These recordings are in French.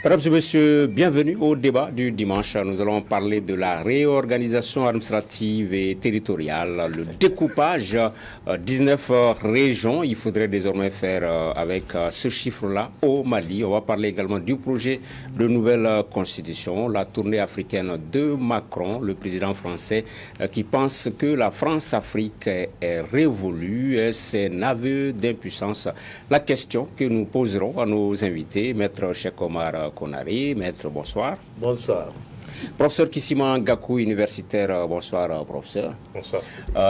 Mesdames et messieurs, bienvenue au débat du dimanche. Nous allons parler de la réorganisation administrative et territoriale, le découpage, 19 régions. Il faudrait désormais faire avec ce chiffre-là au Mali. On va parler également du projet de nouvelle constitution, la tournée africaine de Macron, le président français, qui pense que la France-Afrique est révolue, c'est un aveu d'impuissance. La question que nous poserons à nos invités, Maître Cheikh Omar Konaré, Maître, bonsoir. Bonsoir. Professeur Kissima Gakou, universitaire, bonsoir, professeur. Bonsoir.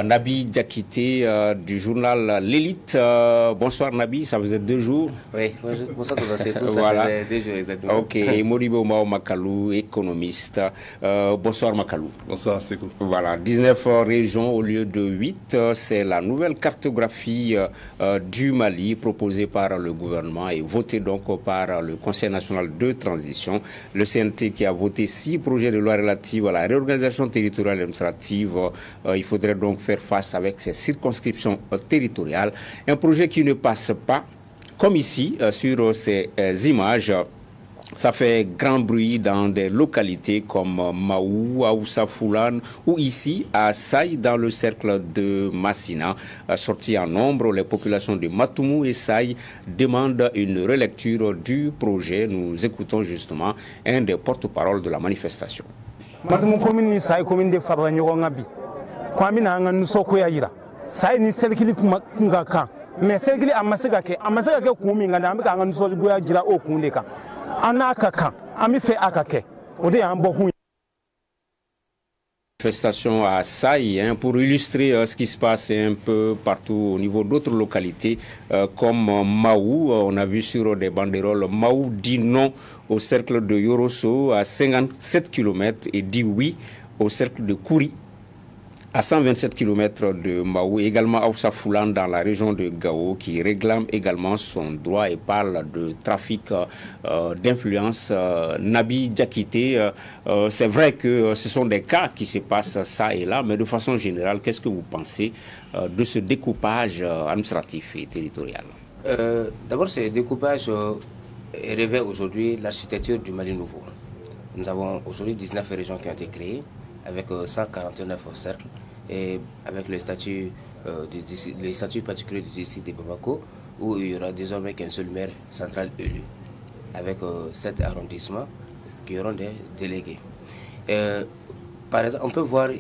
Nabi Diakité du journal L'Élite. Bonsoir, Nabi, ça faisait 2 jours. Oui, bonsoir, voilà. Ça faisait 2 jours exactement. Ok, et Moribo Mao Makalou, économiste. Bonsoir, Makalou. Bonsoir, c'est cool. Voilà, 19 régions au lieu de 8. C'est la nouvelle cartographie du Mali proposée par le gouvernement et votée donc par le Conseil national de transition. Le CNT qui a voté 6 projets de loi relative à la réorganisation territoriale et administrative. Il faudrait donc faire face avec ces circonscriptions territoriales. Un projet qui ne passe pas, comme ici, sur ces images. Ça fait grand bruit dans des localités comme Maou, Aoussa Foulane ou ici à Saï dans le cercle de Massina. Sortis en nombre, les populations de Matoumou et Saï demandent une relecture du projet. Nous écoutons justement un des porte-parole de la manifestation. Matoumou commune ni Saï commune de Fadra Nyogongabi. Kwamina anga nusoko yaira. Saï ni selkili kungaka. Mais selkili amasegake kumi ngana ambika anga nusoko goya jira o kundeka. Manifestation à Saï pour illustrer ce qui se passe un peu partout au niveau d'autres localités comme Maou. On a vu sur des banderoles Maou dit non au cercle de Yorosso à 57 km et dit oui au cercle de Kouri à 127 km de Maou, également Aoussa Foulane dans la région de Gao qui réclame également son droit et parle de trafic d'influence. Nabi Diakité, c'est vrai que ce sont des cas qui se passent ça et là, mais de façon générale, qu'est-ce que vous pensez de ce découpage administratif et territorial? D'abord, ce découpage révèle aujourd'hui l'architecture du Mali nouveau. Nous avons aujourd'hui 19 régions qui ont été créées avec 149 cercles et avec le statut particulier du district de Bamako où il y aura désormais qu'un seul maire central élu avec 7 arrondissements qui auront des délégués. Par exemple, on peut voir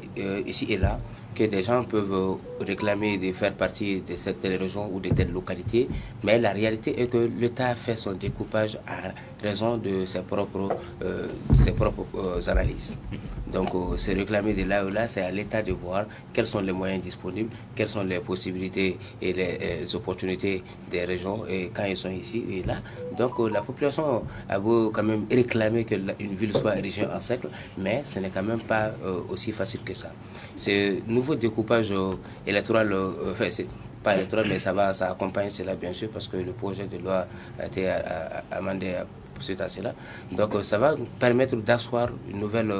ici et là que des gens peuvent réclamer de faire partie de cette telle région ou de telle localité, mais la réalité est que l'État fait son découpage à raison de ses propres analyses. Donc, se réclamer de là ou là, c'est à l'État de voir quels sont les moyens disponibles, quelles sont les possibilités et les opportunités des régions et quand ils sont ici et là. Donc, la population a beau quand même réclamer qu'une ville soit érigée en cercle, mais ce n'est quand même pas aussi facile que ça. Ce nouveau découpage électoral, enfin, c'est pas électoral, mais ça accompagne cela bien sûr parce que le projet de loi a été amendé suite à cela. Donc ça va permettre d'asseoir une nouvelle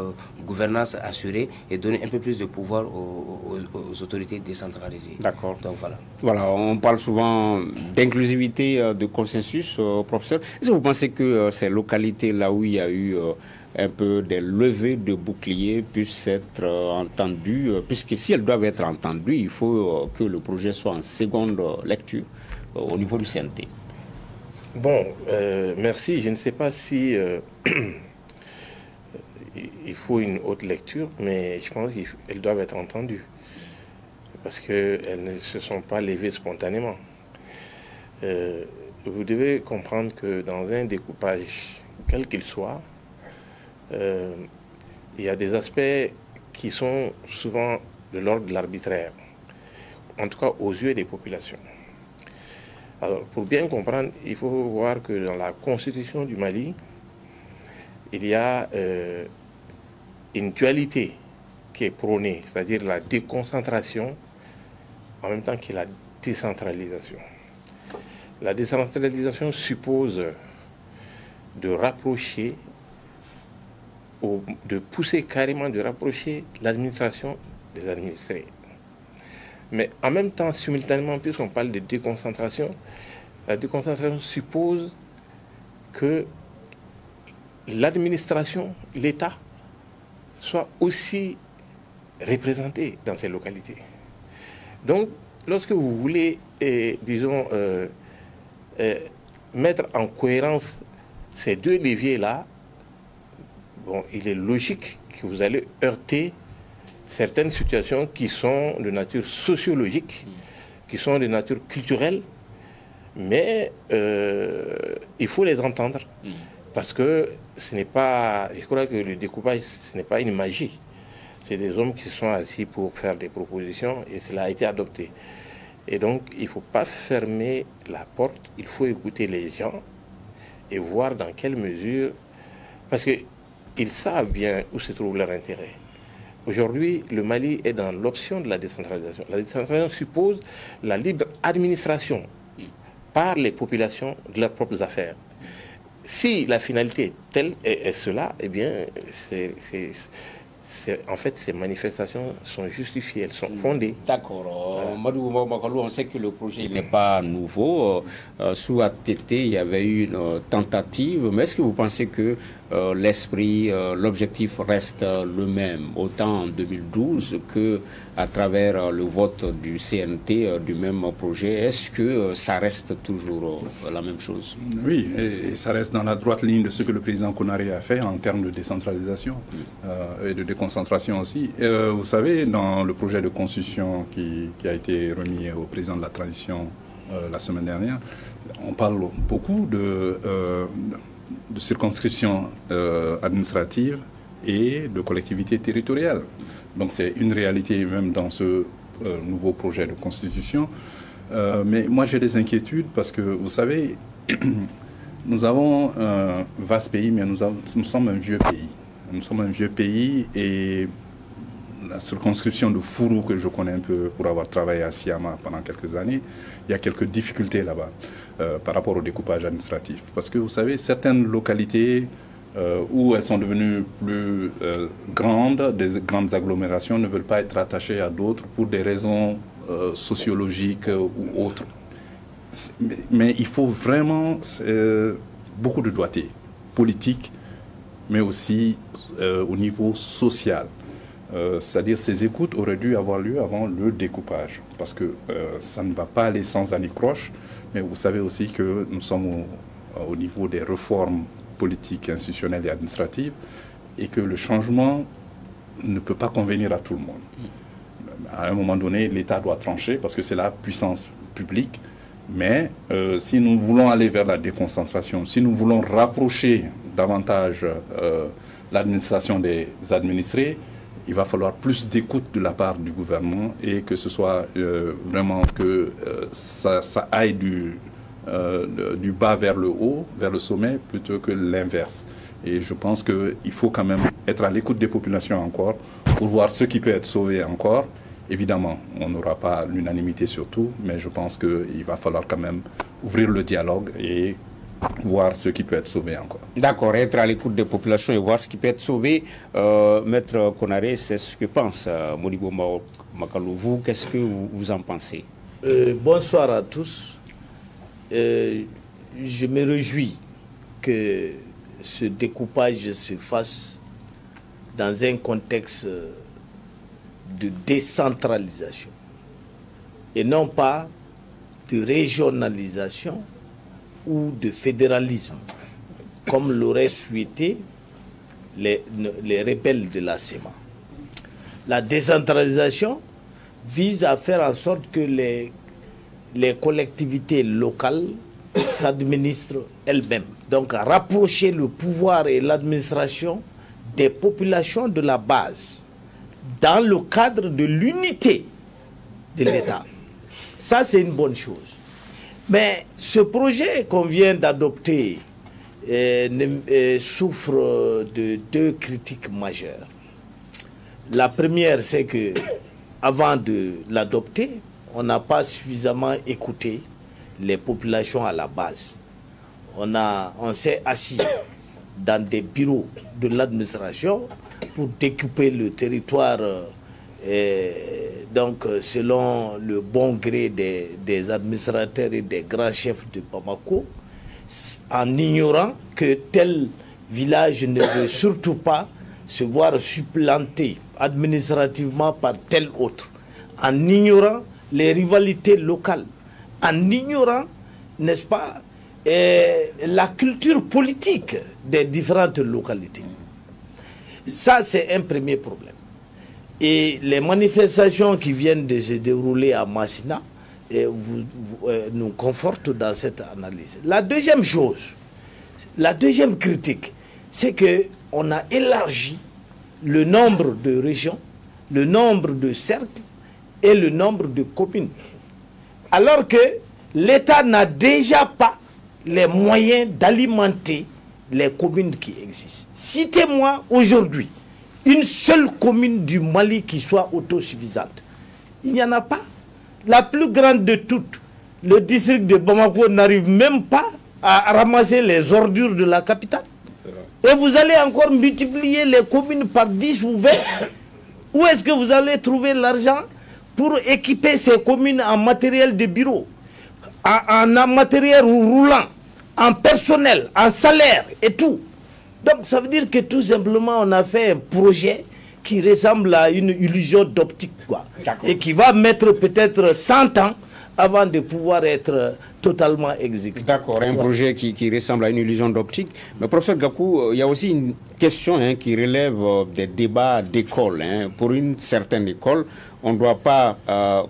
gouvernance assurée et donner un peu plus de pouvoir aux autorités décentralisées. D'accord. Donc voilà. Voilà, on parle souvent d'inclusivité, de consensus, professeur. Est-ce que vous pensez que ces localités là où il y a eu un peu des levées de boucliers puissent être entendues, puisque si elles doivent être entendues, il faut que le projet soit en seconde lecture au niveau du CNT. Bon, merci. Je ne sais pas si il faut une haute lecture, mais je pense qu'elles doivent être entendues parce qu'elles ne se sont pas levées spontanément. Vous devez comprendre que dans un découpage, quel qu'il soit, il y a des aspects qui sont souvent de l'ordre de l'arbitraire, en tout cas aux yeux des populations. Alors, pour bien comprendre, il faut voir que dans la constitution du Mali, il y a une dualité qui est prônée, c'est-à-dire la déconcentration en même temps que la décentralisation. La décentralisation suppose de rapprocher, de pousser carrément, de rapprocher l'administration des administrés. Mais en même temps, simultanément, puisqu'on parle de déconcentration, la déconcentration suppose que l'administration, l'État, soit aussi représenté dans ces localités. Donc, lorsque vous voulez, disons, mettre en cohérence ces deux leviers-là, bon, il est logique que vous allez heurter certaines situations qui sont de nature sociologique, qui sont de nature culturelle, mais il faut les entendre. Parce que ce n'est pas, je crois que le découpage, ce n'est pas une magie. C'est des hommes qui sont assis pour faire des propositions et cela a été adopté. Et donc, il ne faut pas fermer la porte, il faut écouter les gens et voir dans quelle mesure, parce qu'ils savent bien où se trouve leur intérêt. Aujourd'hui, le Mali est dans l'option de la décentralisation. La décentralisation suppose la libre administration par les populations de leurs propres affaires. Si la finalité est telle et cela, eh bien, en fait, ces manifestations sont justifiées, elles sont fondées. D'accord. Madou Makalou, on sait que le projet n'est pas nouveau. Sous ATT, il y avait eu une tentative. Mais est-ce que vous pensez que l'esprit, l'objectif reste le même, autant en 2012 qu'à travers le vote du CNT du même projet? Est-ce que ça reste toujours la même chose? Oui, et ça reste dans la droite ligne de ce que le président Konaré a fait en termes de décentralisation et de déconcentration aussi. Vous savez, dans le projet de constitution qui a été remis au président de la transition la semaine dernière, on parle beaucoup de circonscriptions administratives et de collectivités territoriales. Donc c'est une réalité même dans ce nouveau projet de constitution. Mais moi j'ai des inquiétudes parce que vous savez, nous avons un vaste pays, mais nous sommes un vieux pays. Nous sommes un vieux pays et la circonscription de Fourou que je connais un peu pour avoir travaillé à Siama pendant quelques années, il y a quelques difficultés là-bas par rapport au découpage administratif. Parce que vous savez, certaines localités où elles sont devenues plus grandes, des grandes agglomérations, ne veulent pas être rattachées à d'autres pour des raisons sociologiques ou autres. Mais il faut vraiment beaucoup de doigté politique, mais aussi au niveau social. C'est-à-dire ces écoutes auraient dû avoir lieu avant le découpage, parce que ça ne va pas aller sans anicroche, mais vous savez aussi que nous sommes au niveau des réformes politiques, institutionnelles et administratives, et que le changement ne peut pas convenir à tout le monde. À un moment donné, l'État doit trancher, parce que c'est la puissance publique, mais si nous voulons aller vers la déconcentration, si nous voulons rapprocher davantage l'administration des administrés, il va falloir plus d'écoute de la part du gouvernement et que ce soit vraiment que ça aille du bas vers le haut, vers le sommet, plutôt que l'inverse. Et je pense qu'il faut quand même être à l'écoute des populations encore pour voir ce qui peut être sauvé encore. Évidemment, on n'aura pas l'unanimité sur tout, mais je pense qu'il va falloir quand même ouvrir le dialogue et voir ce qui peut être sauvé encore. D'accord, être à l'écoute des populations et voir ce qui peut être sauvé. Maître Konaré, c'est ce que pense Modibo Makalou. Vous, qu'est-ce que vous en pensez? Bonsoir à tous. Je me réjouis que ce découpage se fasse dans un contexte de décentralisation et non pas de régionalisation ou de fédéralisme, comme l'auraient souhaité les rebelles de la SEMA. La décentralisation vise à faire en sorte que les collectivités locales s'administrent elles-mêmes. Donc à rapprocher le pouvoir et l'administration des populations de la base dans le cadre de l'unité de l'État. Ça, c'est une bonne chose. Mais ce projet qu'on vient d'adopter souffre de deux critiques majeures. La première, c'est que avant de l'adopter, on n'a pas suffisamment écouté les populations à la base. On s'est assis dans des bureaux de l'administration pour découper le territoire donc selon le bon gré des administrateurs et des grands chefs de Bamako, en ignorant que tel village ne veut surtout pas se voir supplanté administrativement par tel autre, en ignorant les rivalités locales, en ignorant, n'est-ce pas, la culture politique des différentes localités. Ça, c'est un premier problème. Et les manifestations qui viennent de se dérouler à Massina nous confortent dans cette analyse. La deuxième chose, la deuxième critique, c'est qu'on a élargi le nombre de régions, le nombre de cercles et le nombre de communes. Alors que l'État n'a déjà pas les moyens d'alimenter les communes qui existent. Citez-moi aujourd'hui une seule commune du Mali qui soit autosuffisante. Il n'y en a pas. La plus grande de toutes, le district de Bamako, n'arrive même pas à ramasser les ordures de la capitale. Et vous allez encore multiplier les communes par 10 ou 20. Où est-ce que vous allez trouver l'argent pour équiper ces communes en matériel de bureau, en matériel roulant, en personnel, en salaire et tout? Donc ça veut dire que tout simplement on a fait un projet qui ressemble à une illusion d'optique, quoi, et qui va mettre peut-être 100 ans avant de pouvoir être totalement exécuté. D'accord, un projet qui ressemble à une illusion d'optique. Mais professeur Gakou, il y a aussi une question qui relève des débats d'école. Pour une certaine école, on ne doit pas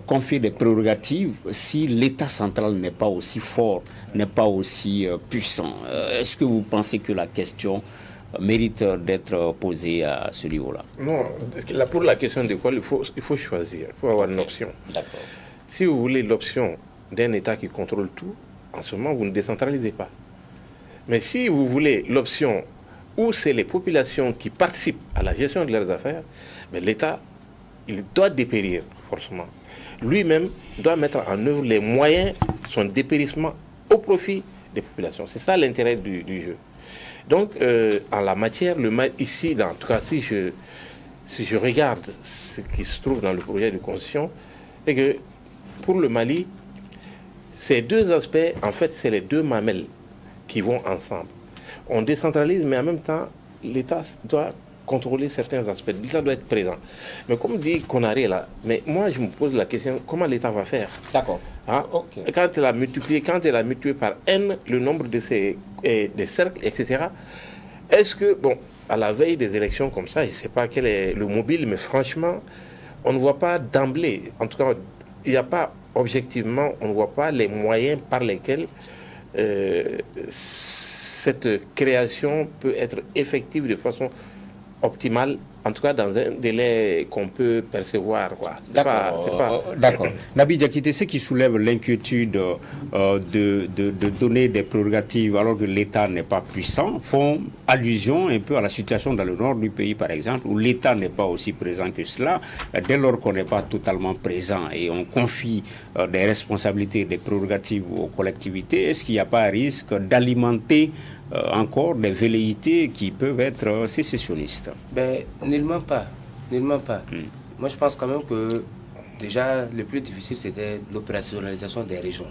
confier des prérogatives si l'État central n'est pas aussi fort, n'est pas aussi puissant. Est-ce que vous pensez que la question mérite d'être posée à ce niveau-là? Non, là, pour la question d'école, il faut choisir, il faut avoir une option. D'accord. Si vous voulez l'option d'un État qui contrôle tout, en ce moment, vous ne décentralisez pas. Mais si vous voulez l'option où c'est les populations qui participent à la gestion de leurs affaires, l'État, il doit dépérir, forcément. Lui-même doit mettre en œuvre les moyens de son dépérissement au profit des populations. C'est ça l'intérêt du jeu. Donc, en la matière, ici, en tout cas, si je regarde ce qui se trouve dans le projet de constitution, c'est que pour le Mali, ces deux aspects, en fait, c'est les deux mamelles qui vont ensemble. On décentralise, mais en même temps, l'État doit contrôler certains aspects. L'État doit être présent. Mais comme dit Konaré là, mais moi, je me pose la question, comment l'État va faire? D'accord. Hein? Okay. Quand elle a multiplié par N le nombre de des cercles, etc., est-ce que, bon, à la veille des élections comme ça, je ne sais pas quel est le mobile, mais franchement, on ne voit pas d'emblée, en tout cas, il n'y a pas, objectivement, on ne voit pas les moyens par lesquels cette création peut être effective de façon optimale, en tout cas dans un délai qu'on peut percevoir. D'accord. Nabi Diakité, ce qui soulève l'inquiétude de donner des prérogatives alors que l'État n'est pas puissant font allusion un peu à la situation dans le nord du pays, par exemple, où l'État n'est pas aussi présent que cela. Dès lors qu'on n'est pas totalement présent et on confie des responsabilités, des prérogatives aux collectivités, est-ce qu'il n'y a pas un risque d'alimenter encore des velléités qui peuvent être sécessionnistes? Nullement pas. Nullement pas. Moi, je pense quand même que déjà, le plus difficile, c'était l'opérationnalisation des régions.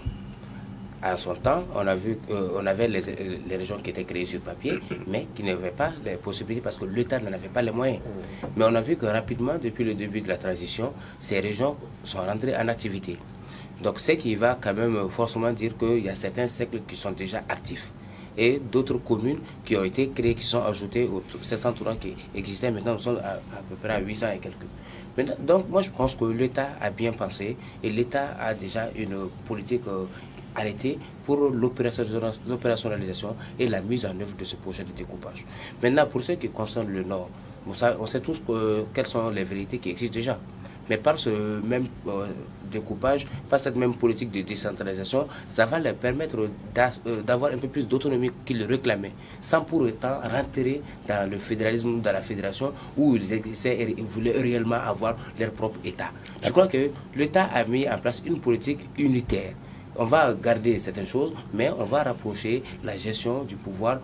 À son temps, on avait les régions qui étaient créées sur papier, mais qui n'avaient pas les possibilités parce que l'État n'en avait pas les moyens. Mais on a vu que rapidement, depuis le début de la transition, ces régions sont rentrées en activité. Donc, ce qui va quand même forcément dire qu'il y a certains cercles qui sont déjà actifs. Et d'autres communes qui ont été créées, qui sont ajoutées aux 703 qui existaient. Maintenant, nous sommes à peu près à 800 et quelques. Maintenant, donc, moi, je pense que l'État a bien pensé et l'État a déjà une politique arrêtée pour l'opérationnalisation et la mise en œuvre de ce projet de découpage. Maintenant, pour ce qui concerne le Nord, on sait tous quelles sont les vérités qui existent déjà. Mais par ce même découpage, par cette même politique de décentralisation, ça va leur permettre d'avoir un peu plus d'autonomie qu'ils le réclamaient, sans pour autant rentrer dans le fédéralisme, dans la fédération, où ils voulaient réellement avoir leur propre État. Je crois que l'État a mis en place une politique unitaire. On va garder certaines choses, mais on va rapprocher la gestion du pouvoir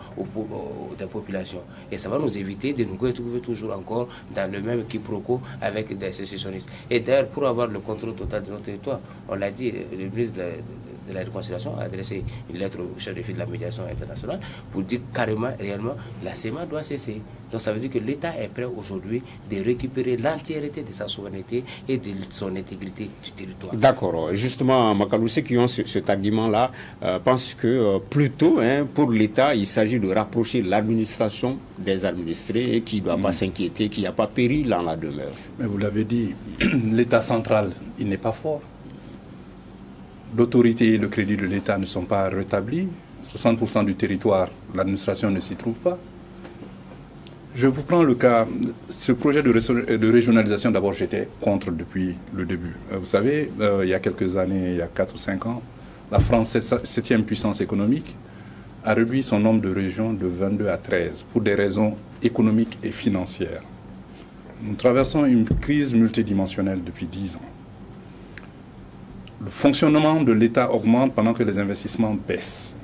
des populations. Et ça va nous éviter de nous retrouver toujours encore dans le même quiproquo avec des sécessionnistes. Et d'ailleurs, pour avoir le contrôle total de notre territoire, on l'a dit, le ministre de la réconciliation a adressé une lettre au chef de file de la médiation internationale pour dire carrément, réellement, la CEMA doit cesser. Donc ça veut dire que l'État est prêt aujourd'hui de récupérer l'entièreté de sa souveraineté et de son intégrité du territoire. D'accord. Justement, Makalou, ceux qui ont cet argument-là pensent que plutôt, pour l'État, il s'agit de rapprocher l'administration des administrés et qui ne doit pas s'inquiéter, qu'il n'y a pas péril dans la demeure. Mais vous l'avez dit, l'État central, il n'est pas fort. L'autorité et le crédit de l'État ne sont pas rétablis. 60% du territoire, l'administration ne s'y trouve pas. Je vous prends le cas, ce projet de régionalisation, d'abord j'étais contre depuis le début. Vous savez, il y a quelques années, il y a 4 ou 5 ans, la France, 7e puissance économique, a réduit son nombre de régions de 22 à 13 pour des raisons économiques et financières. Nous traversons une crise multidimensionnelle depuis 10 ans. Le fonctionnement de l'État augmente pendant que les investissements baissent.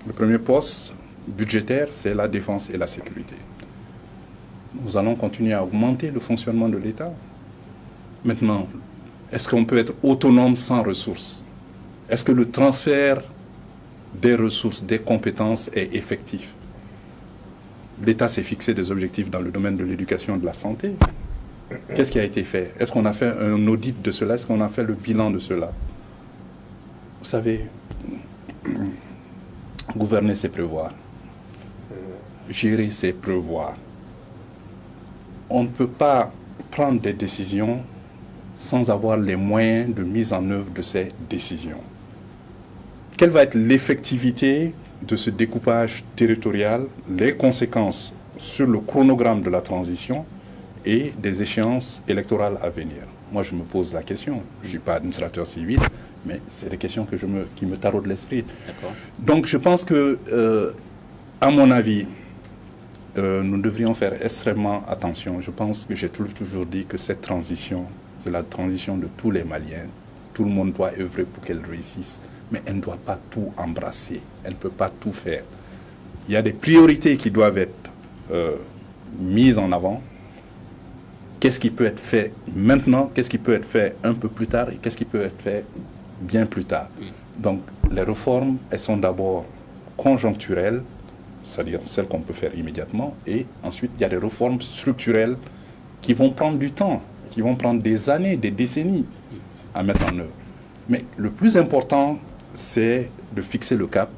Le premier poste budgétaire, c'est la défense et la sécurité. Nous allons continuer à augmenter le fonctionnement de l'État. Maintenant, est-ce qu'on peut être autonome sans ressources? Est-ce que le transfert des ressources, des compétences est effectif? L'État s'est fixé des objectifs dans le domaine de l'éducation et de la santé. Qu'est-ce qui a été fait? Est-ce qu'on a fait un audit de cela? Est-ce qu'on a fait le bilan de cela? Vous savez, gouverner, c'est prévoir. Gérer, c'est prévoir. On ne peut pas prendre des décisions sans avoir les moyens de mise en œuvre de ces décisions. Quelle va être l'effectivité de ce découpage territorial, les conséquences sur le chronogramme de la transition et des échéances électorales à venir? Moi, je me pose la question. Je ne suis pas administrateur civil, mais c'est des questions qui me taraudent l'esprit. Donc, je pense que, à mon avis, nous devrions faire extrêmement attention. Je pense que j'ai toujours dit que cette transition, c'est la transition de tous les Maliens. Tout le monde doit œuvrer pour qu'elle réussisse, mais elle ne doit pas tout embrasser. Elle ne peut pas tout faire. Il y a des priorités qui doivent être mises en avant. Qu'est-ce qui peut être fait maintenant? Qu'est-ce qui peut être fait un peu plus tard? Et qu'est-ce qui peut être fait bien plus tard? Donc, les réformes, elles sont d'abord conjoncturelles, c'est-à-dire celles qu'on peut faire immédiatement, et ensuite il y a des réformes structurelles qui vont prendre du temps, qui vont prendre des années, des décennies à mettre en œuvre. Mais le plus important, c'est de fixer le cap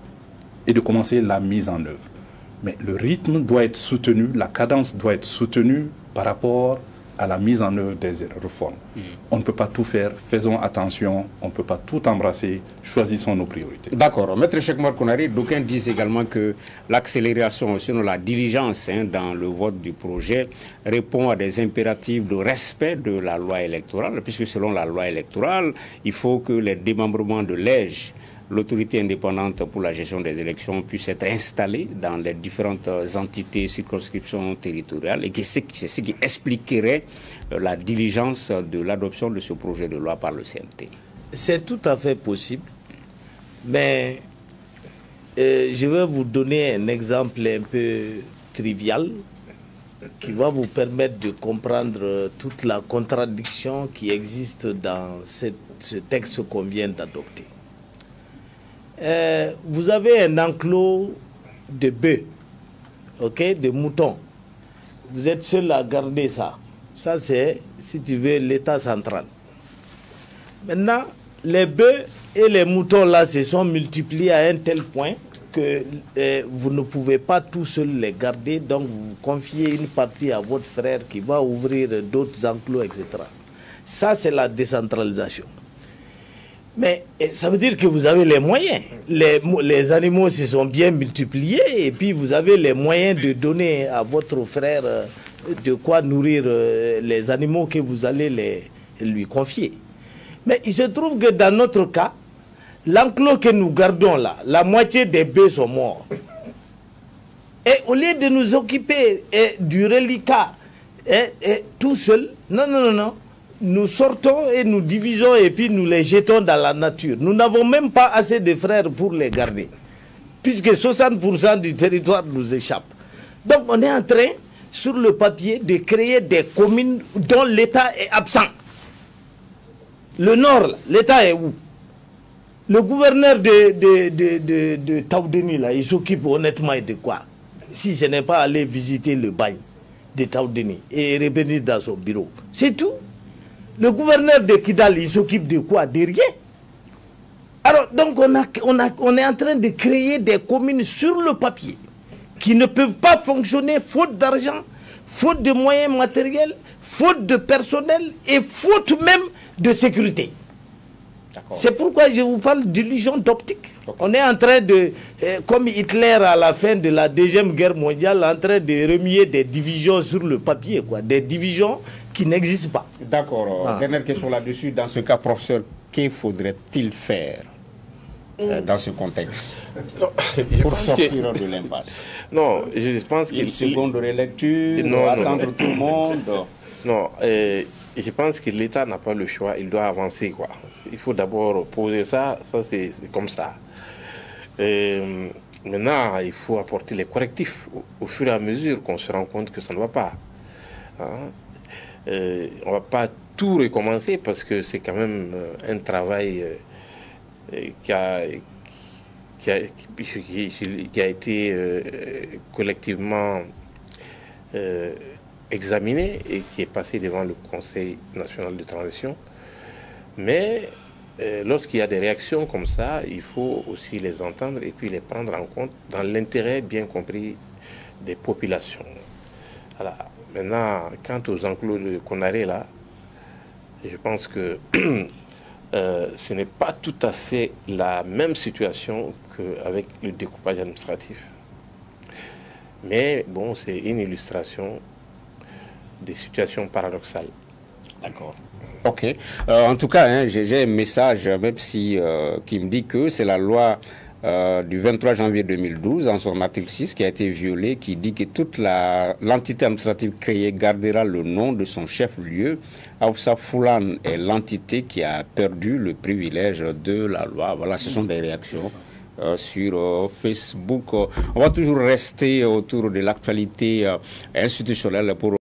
et de commencer la mise en œuvre. Mais le rythme doit être soutenu, la cadence doit être soutenue par rapport à la mise en œuvre des réformes. On ne peut pas tout faire, faisons attention, on ne peut pas tout embrasser, choisissons nos priorités. D'accord. Maître Cheikh Oumar Konaré, d'aucuns disent également que l'accélération, sinon la diligence dans le vote du projet, répond à des impératifs de respect de la loi électorale, puisque selon la loi électorale, il faut que les démembrements de l'EJ, l'autorité indépendante pour la gestion des élections, puisse être installée dans les différentes entités, circonscriptions territoriales, et c'est ce qui expliquerait la diligence de l'adoption de ce projet de loi par le CNT. C'est tout à fait possible, mais je vais vous donner un exemple un peu trivial qui va vous permettre de comprendre toute la contradiction qui existe dans ce texte qu'on vient d'adopter. Vous avez un enclos de bœufs, de moutons. Vous êtes seul à garder ça. Ça, c'est, si tu veux, l'État central. Maintenant, les bœufs et les moutons, là, se sont multipliés à un tel point que vous ne pouvez pas tout seul les garder. Donc, vous confiez une partie à votre frère qui va ouvrir d'autres enclos, etc. Ça, c'est la décentralisation. Mais ça veut dire que vous avez les moyens. Les animaux se sont bien multipliés et puis vous avez les moyens de donner à votre frère de quoi nourrir les animaux que vous allez lui confier. Mais il se trouve que dans notre cas, l'enclos que nous gardons là, la moitié des bœufs sont morts. Et au lieu de nous occuper du reliquat tout seul, non. Nous sortons et nous divisons et puis nous les jetons dans la nature. Nous n'avons même pas assez de frères pour les garder, puisque 60% du territoire nous échappe. Donc on est en train, sur le papier, de créer des communes dont l'État est absent. Le nord, l'État est où? Le gouverneur de Taoudeni, là, il s'occupe honnêtement de quoi? Si ce n'est pas aller visiter le bagne de Taoudeni et revenir dans son bureau. C'est tout. Le gouverneur de Kidal, il s'occupe de quoi? De rien. Alors, donc, on est en train de créer des communes sur le papier qui ne peuvent pas fonctionner faute d'argent, faute de moyens matériels, faute de personnel et faute même de sécurité. C'est pourquoi je vous parle d'illusion d'optique. On est en train de, comme Hitler à la fin de la Deuxième Guerre mondiale, en train de remuer des divisions sur le papier, quoi, des divisions qui n'existent pas. D'accord. Dernière question là-dessus. Dans ce cas, professeur, que faudrait-il faire dans ce contexte pour sortir de l'impasse? Non, je pense qu'il... Une seconde relecture, attendre tout le monde. Non, je pense que l'État n'a pas le choix, il doit avancer, quoi. Il faut d'abord poser ça, c'est comme ça. Maintenant, il faut apporter les correctifs au fur et à mesure qu'on se rend compte que ça ne va pas. Hein? On ne va pas tout recommencer parce que c'est quand même un travail qui a été collectivement examiné et qui est passé devant le Conseil national de transition. Mais lorsqu'il y a des réactions comme ça, il faut aussi les entendre et puis les prendre en compte dans l'intérêt bien compris des populations. Voilà. Maintenant, quant aux enclos de Konaré, là, je pense que ce n'est pas tout à fait la même situation qu'avec le découpage administratif. Mais bon, c'est une illustration des situations paradoxales. D'accord. Ok. En tout cas, hein, j'ai un message, même si qui me dit que c'est la loi du 23 janvier 2012, en son article 6, qui a été violée, qui dit que toute l'entité administrative créée gardera le nom de son chef-lieu. Aoussa Foulan est l'entité qui a perdu le privilège de la loi. Voilà, ce sont des réactions sur Facebook. On va toujours rester autour de l'actualité institutionnelle pour